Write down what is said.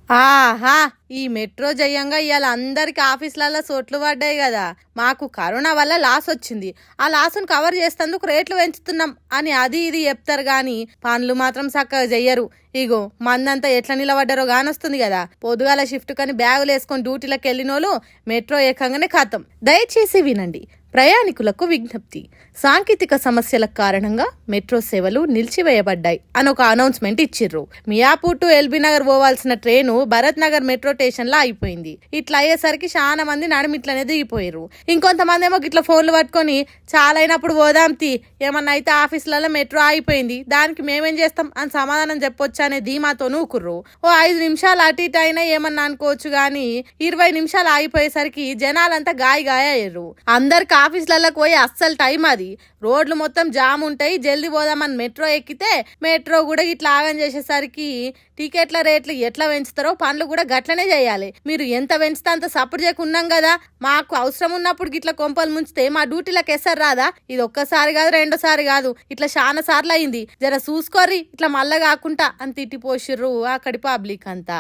ఆహా! ఈ మెట్రో జేయంగా ఇయాల అందరికి ఆఫీస్‌లల్ల సోట్లు పడ్డాయి గదా! మాకు కరోనా వల్ల లాసొచ్చింది. ఆ లాస్‌ను కవర్ చేస్తందుకు రేట్లు పెంచుతున్నాం అని అది ఇది చెప్తారు గానీ, పనులు మాత్రం సక్కగా చెయ్యరు. ఇగో మందంతా ఎట్లా నిలబడ్డారో గానొస్తుంది గదా! పొద్దుగాల షిఫ్ట్‌కని బ్యాగులేసుకొని డ్యూటీలకెళ్ళినోళ్ళు మెట్రో ఎక్కంగానే ఖతం. దయచేసి వినండి. ప్రయాణికులకు విజ్ఞప్తి. సాంకేతిక సమస్యల కారణంగా మెట్రో సేవలు నిలిచివేయబడ్డాయి అని ఒక అనౌన్స్మెంట్ ఇచ్చిర్రు. మియాపూర్ టు ఎల్బీ నగర్ పోవాల్సిన train Bharat Nagar metro station లో అయిపోయింది. ఇట్లా అయ్యేసరికి చాలా మంది నడుమిట్లనే దిగిపోయారు. ఇంకొంతమంది ఏమో గిట్ల ఫోన్లు పట్టుకొని చాలా అయినప్పుడు పోదాంతి, ఏమన్నా అయితే ఆఫీసులలో మెట్రో అయిపోయింది, దానికి మేమేం చేస్తాం అని సమాధానం చెప్పొచ్చు అనే ధీమాతో నూకుర్రు. ఓ 5 నిమిషాలు అటు ఇటు అయినా ఏమన్నా అనుకోవచ్చు గాని 20 నిమిషాలు ఆగిపోయేసరికి జనాలంతా గాయ అయ్యారు. అందరికి ఆఫీసులకు పోయి అస్సలు టైం అది. రోడ్లు మొత్తం జామ్ ఉంటాయి. జల్దీ పోదామని మెట్రో ఎక్కితే మెట్రో కూడా ఇట్లా ఆగం చేసేసరికి టికెట్ల రేట్లు ఎట్లా పెంచుతారో పనులు కూడా గట్లనే చేయాలి. మీరు ఎంత పెంచితే అంత సపోర్ట్ చేయకున్నాం కదా, మాకు అవసరం ఉన్నప్పుడు గిట్ల కొంపలు ముంచితే మా డ్యూటీలకు ఎసరు రాదా? ఇది ఒక్కసారి కాదు, రెండోసారి కాదు, ఇట్లా చాలా సార్లు అయింది. జర చూసుకోర్రి ఇట్లా మళ్ళా కాకుండా అని తిట్టిపోసిర్రు అక్కడి పబ్లిక్ అంతా.